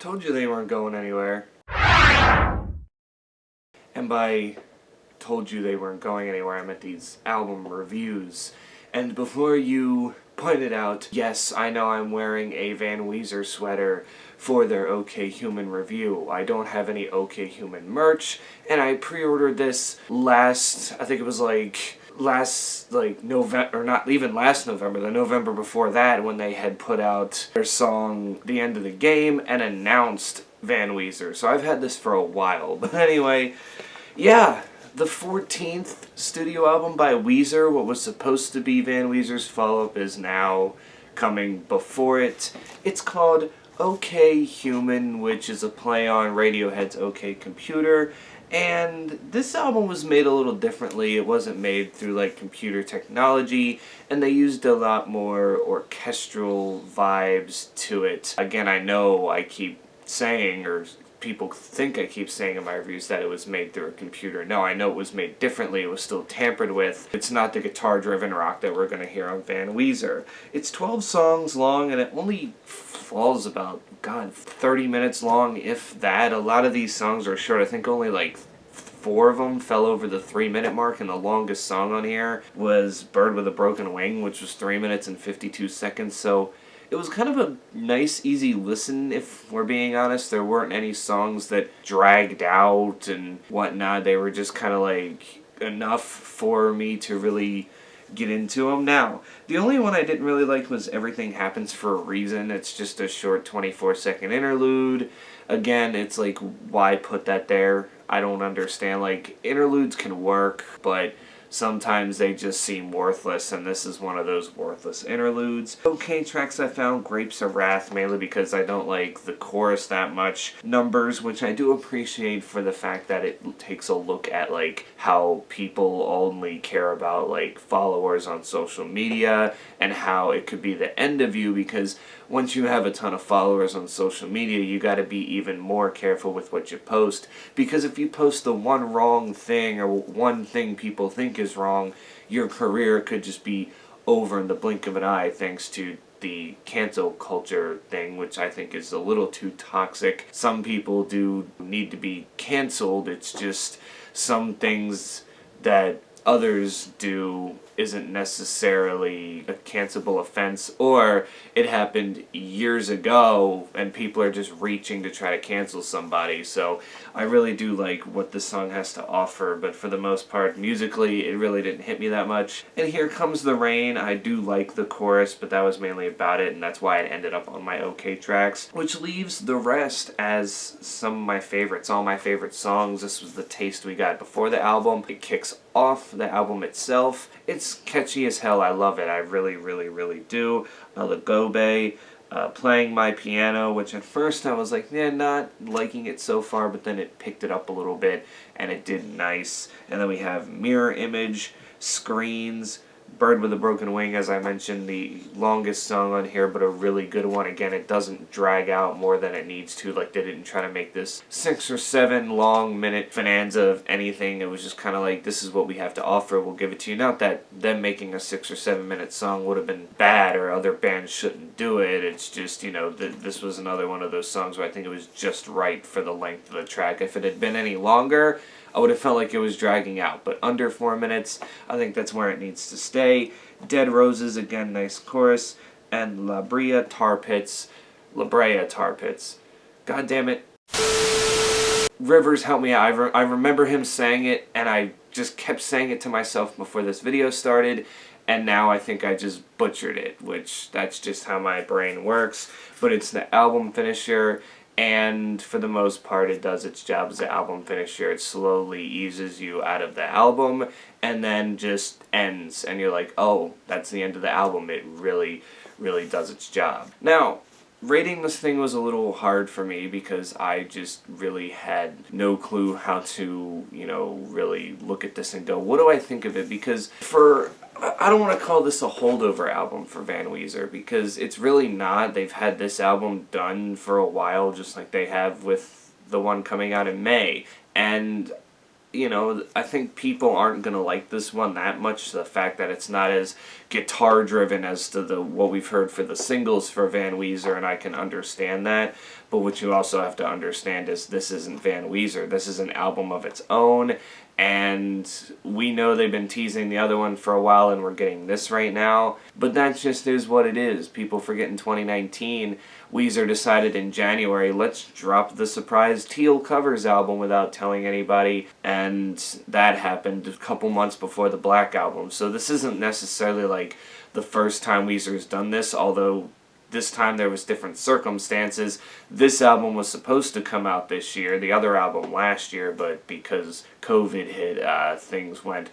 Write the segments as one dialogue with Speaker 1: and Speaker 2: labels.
Speaker 1: Told you they weren't going anywhere. And by told you they weren't going anywhere, I meant these album reviews. And before you pointed out, yes, I know I'm wearing a Van Weezer sweater for their OK Human review. I don't have any OK Human merch, and I pre-ordered this last November, or not even last November, the November before that, when they had put out their song The End of the Game and announced Van Weezer. So I've had this for a while. But anyway, yeah, the 14th studio album by Weezer, what was supposed to be Van Weezer's follow-up, is now coming before it. It's called OK Human, which is a play on Radiohead's OK Computer. And this album was made a little differently. It wasn't made through like computer technology, and they used a lot more orchestral vibes to it. Again, I know I keep saying, or people think I keep saying in my reviews, that it was made through a computer. No, I know it was made differently. It was still tampered with. It's not the guitar-driven rock that we're going to hear on Van Weezer. It's 12 songs long, and it only falls about, 30 minutes long, if that. A lot of these songs are short. I think only like 4 of them fell over the 3-minute mark, and the longest song on here was Bird with a Broken Wing, which was 3 minutes and 52 seconds, so it was kind of a nice, easy listen, if we're being honest. There weren't any songs that dragged out and whatnot. They were just kind of like enough for me to really get into them. Now, the only one I didn't really like was Everything Happens for a Reason. It's just a short 24-second interlude. Again, it's like, why put that there? I don't understand. Like, interludes can work, but sometimes they just seem worthless, and this is one of those worthless interludes. Okay tracks I found, Grapes of Wrath, mainly because I don't like the chorus that much. Numbers, which I do appreciate for the fact that it takes a look at like how people only care about like followers on social media, and how it could be the end of you, because once you have a ton of followers on social media, you got to be even more careful with what you post, because if you post the one wrong thing, or one thing people think is wrong, your career could just be over in the blink of an eye, thanks to the cancel culture thing, which I think is a little too toxic. Some people do need to be canceled. It's just some things that others do isn't necessarily a cancelable offense, or it happened years ago and people are just reaching to try to cancel somebody. So I really do like what this song has to offer, but for the most part, musically, it really didn't hit me that much. And Here Comes the Rain, I do like the chorus, but that was mainly about it, and that's why it ended up on my OK tracks, which leaves the rest as some of my favorites, all my favorite songs. This was the taste we got before the album. It kicks off the album itself. It's catchy as hell. I love it. I really, really, really do. The Gobi, Playing My Piano, which at first I was like, yeah, not liking it so far, but then it picked it up a little bit, and it did nice. And then we have Mirror Image, Screens, Bird with a Broken Wing, as I mentioned, the longest song on here, but a really good one. Again, it doesn't drag out more than it needs to. Like, they didn't try to make this 6 or 7 long minute bonanza of anything. It was just kind of like, this is what we have to offer, we'll give it to you. Not that them making a 6 or 7 minute song would have been bad, or other bands shouldn't do it. It's just, you know, this was another one of those songs where I think it was just right for the length of the track. If it had been any longer, I would have felt like it was dragging out, but under 4 minutes, I think that's where it needs to stay. Dead Roses, again, nice chorus, and La Brea Tar Pits. God damn it. Rivers, help me out. I remember him saying it, and I just kept saying it to myself before this video started, and now I think I just butchered it, which that's just how my brain works. But it's the album finisher, and for the most part it does its job as an album finisher. It slowly eases you out of the album and then just ends, and you're like, oh, that's the end of the album. It really, really does its job. Now, rating this thing was a little hard for me because I just really had no clue how to, you know, really look at this and go, what do I think of it? Because I don't want to call this a holdover album for Van Weezer, because it's really not. They've had this album done for a while, just like they have with the one coming out in May. And you know, I think people aren't going to like this one that much. The fact that it's not as guitar driven as to what we've heard for the singles for Van Weezer, and I can understand that. But what you also have to understand is this isn't Van Weezer. This is an album of its own, and we know they've been teasing the other one for a while, and we're getting this right now. But that just is what it is. People forget in 2019, Weezer decided in January, let's drop the surprise Teal covers album without telling anybody, and that happened a couple months before the Black album. So this isn't necessarily like the first time Weezer's done this, although this time there was different circumstances. This album was supposed to come out this year, the other album last year, but because COVID hit, things went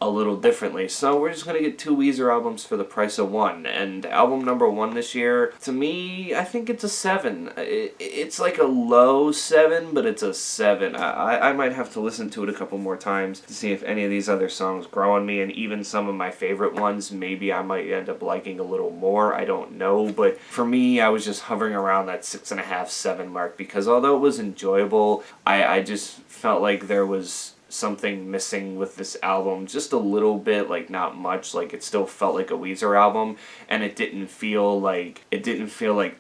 Speaker 1: a little differently. So we're just going to get 2 Weezer albums for the price of 1. And album number 1 this year, to me, I think it's a 7. It's like a low 7, but it's a 7. I might have to listen to it a couple more times to see if any of these other songs grow on me, and even some of my favorite ones, maybe I might end up liking a little more. I don't know, but for me, I was just hovering around that 6.5, 7 mark, because although it was enjoyable, I just felt like there was something missing with this album, just a little bit, like not much. Like it still felt like a Weezer album, and it didn't feel like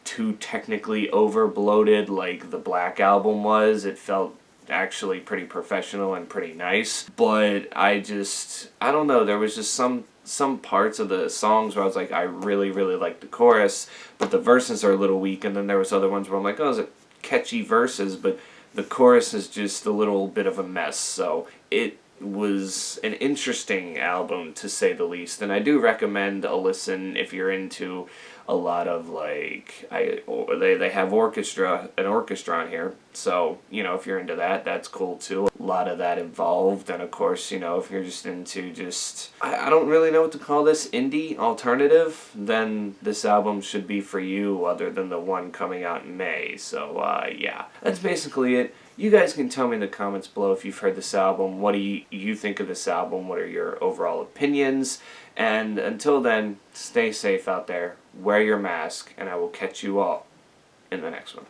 Speaker 1: too technically over bloated like the Black album was. It felt actually pretty professional and pretty nice, but I don't know, there was just some parts of the songs where I was like, I really like the chorus, but the verses are a little weak, and then there was other ones where I'm like, oh, is it catchy verses, but the chorus is just a little bit of a mess. So it was an interesting album, to say the least, and I do recommend a listen if you're into a lot of like they have an orchestra on here, so you know, if you're into that, that's cool too. A lot of that involved, and of course, you know, if you're just into I don't really know what to call this, indie alternative, then this album should be for you, other than the one coming out in May. So yeah, that's basically it. You guys can tell me in the comments below if you've heard this album. What do you think of this album? What are your overall opinions? And until then, stay safe out there, wear your mask, and I will catch you all in the next one.